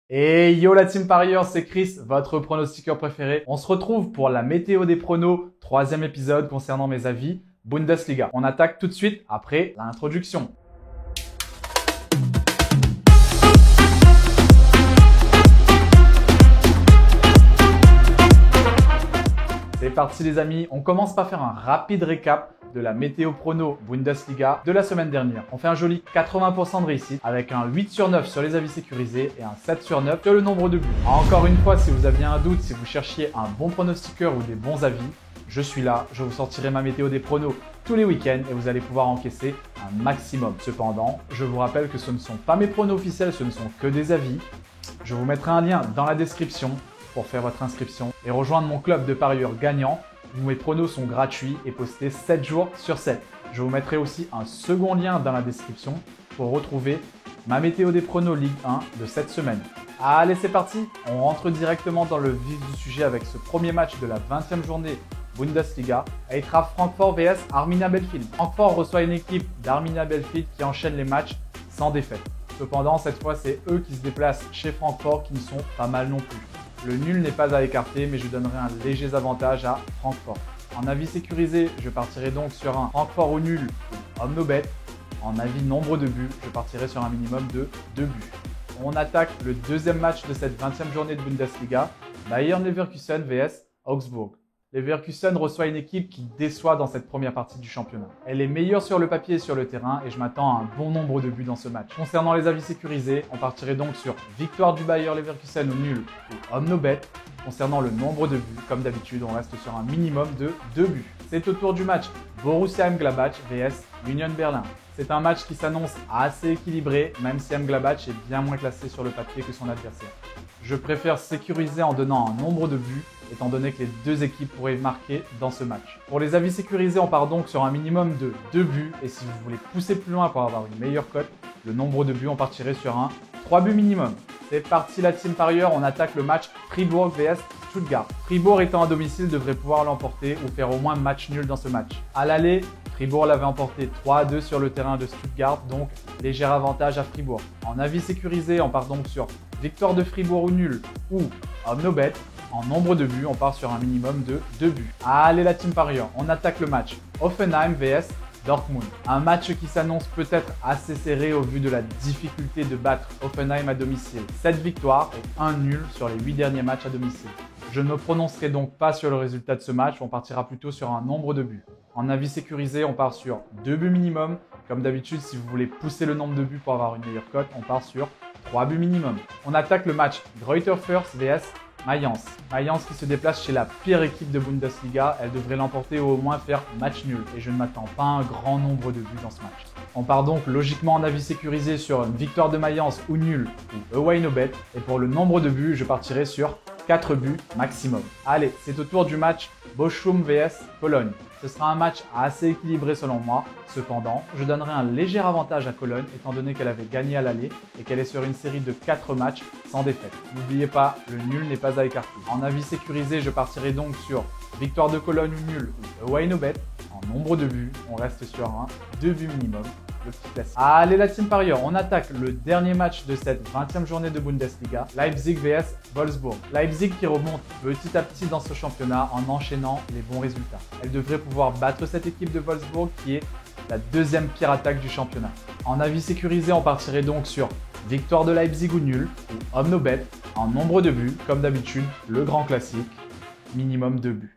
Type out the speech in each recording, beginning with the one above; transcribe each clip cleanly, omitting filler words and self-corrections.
Et yo la team parieur, c'est Chris, votre pronostiqueur préféré. On se retrouve pour la météo des pronos, 3e épisode concernant mes avis Bundesliga. On attaque tout de suite après l'introduction. C'est parti les amis, on commence par faire un rapide récap de la météo prono Bundesliga de la semaine dernière. On fait un joli 80% de réussite avec un 8 sur 9 sur les avis sécurisés et un 7 sur 9 sur le nombre de buts. Encore une fois, si vous aviez un doute, si vous cherchiez un bon pronostiqueur ou des bons avis, je suis là, je vous sortirai ma météo des pronos tous les week-ends et vous allez pouvoir encaisser un maximum. Cependant, je vous rappelle que ce ne sont pas mes pronos officiels, ce ne sont que des avis. Je vous mettrai un lien dans la description pour faire votre inscription et rejoindre mon club de parieurs gagnants où mes pronos sont gratuits et postés 7 jours sur 7. Je vous mettrai aussi un second lien dans la description pour retrouver ma météo des pronos Ligue 1 de cette semaine. Allez, c'est parti! On rentre directement dans le vif du sujet avec ce premier match de la 20e journée Bundesliga. Eintracht Francfort vs Arminia Bielefeld. Francfort reçoit une équipe d'Arminia Bielefeld qui enchaîne les matchs sans défaite. Cependant, cette fois, c'est eux qui se déplacent chez Francfort qui ne sont pas mal non plus. Le nul n'est pas à écarter, mais je donnerai un léger avantage à Francfort. En avis sécurisé, je partirai donc sur un Francfort au nul ou homme no bet. En avis nombre de buts, je partirai sur un minimum de 2 buts. On attaque le deuxième match de cette 20e journée de Bundesliga, Bayer Leverkusen vs Augsburg. Leverkusen reçoit une équipe qui déçoit dans cette première partie du championnat. Elle est meilleure sur le papier et sur le terrain et je m'attends à un bon nombre de buts dans ce match. Concernant les avis sécurisés, on partirait donc sur victoire du Bayer Leverkusen au nul ou homme no bet. Concernant le nombre de buts, comme d'habitude, on reste sur un minimum de 2 buts. C'est au tour du match Borussia Mönchengladbach vs Union Berlin. C'est un match qui s'annonce assez équilibré, même si Mönchengladbach est bien moins classé sur le papier que son adversaire. Je préfère sécuriser en donnant un nombre de buts, étant donné que les deux équipes pourraient marquer dans ce match. Pour les avis sécurisés, on part donc sur un minimum de 2 buts, et si vous voulez pousser plus loin pour avoir une meilleure cote, le nombre de buts, on partirait sur un 3 buts minimum. C'est parti la team parieur, on attaque le match Fribourg vs Stuttgart. Fribourg étant à domicile devrait pouvoir l'emporter ou faire au moins match nul dans ce match. À l'aller, Fribourg l'avait emporté 3-2 sur le terrain de Stuttgart, donc léger avantage à Fribourg. En avis sécurisé, on part donc sur victoire de Fribourg ou nul ou homme no bet. En nombre de buts, on part sur un minimum de 2 buts. Allez la team parieur, on attaque le match Hoffenheim vs Dortmund. Un match qui s'annonce peut-être assez serré au vu de la difficulté de battre Hoffenheim à domicile. 7 victoires et 1 nul sur les 8 derniers matchs à domicile. Je ne me prononcerai donc pas sur le résultat de ce match, on partira plutôt sur un nombre de buts. En avis sécurisé, on part sur 2 buts minimum. Comme d'habitude, si vous voulez pousser le nombre de buts pour avoir une meilleure cote, on part sur 3 buts minimum. On attaque le match Greuther Fürth vs Mayence. Mayence qui se déplace chez la pire équipe de Bundesliga, elle devrait l'emporter ou au moins faire match nul et je ne m'attends pas à un grand nombre de buts dans ce match. On part donc logiquement en avis sécurisé sur une victoire de Mayence ou nul ou away no bet et pour le nombre de buts, je partirai sur 4 buts maximum. Allez, c'est au tour du match Bochum vs Cologne. Ce sera un match assez équilibré selon moi. Cependant, je donnerai un léger avantage à Cologne étant donné qu'elle avait gagné à l'aller et qu'elle est sur une série de 4 matchs sans défaite. N'oubliez pas, le nul n'est pas à écarter. En avis sécurisé, je partirai donc sur victoire de Cologne ou nul ou away no bet. En nombre de buts, on reste sur un 2 buts minimum. Le petit classique. Allez la team parieur, on attaque le dernier match de cette 20e journée de Bundesliga, Leipzig vs Wolfsburg. Leipzig qui remonte petit à petit dans ce championnat en enchaînant les bons résultats. Elle devrait pouvoir battre cette équipe de Wolfsburg qui est la deuxième pire attaque du championnat. En avis sécurisé, on partirait donc sur victoire de Leipzig ou nul ou homme no bet. En nombre de buts, comme d'habitude, le grand classique, minimum 2 buts.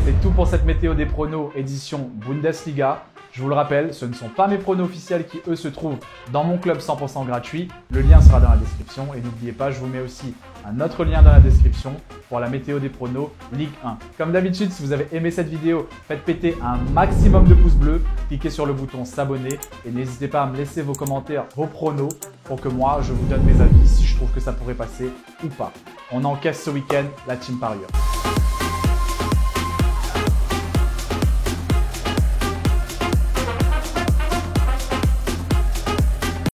C'est tout pour cette météo des pronos édition Bundesliga. Je vous le rappelle, ce ne sont pas mes pronos officiels qui eux se trouvent dans mon club 100% gratuit. Le lien sera dans la description et n'oubliez pas, je vous mets aussi un autre lien dans la description pour la météo des pronos Ligue 1. Comme d'habitude, si vous avez aimé cette vidéo, faites péter un maximum de pouces bleus, cliquez sur le bouton s'abonner et n'hésitez pas à me laisser vos commentaires, vos pronos pour que moi je vous donne mes avis si je trouve que ça pourrait passer ou pas. On encaisse ce week-end la team parieur.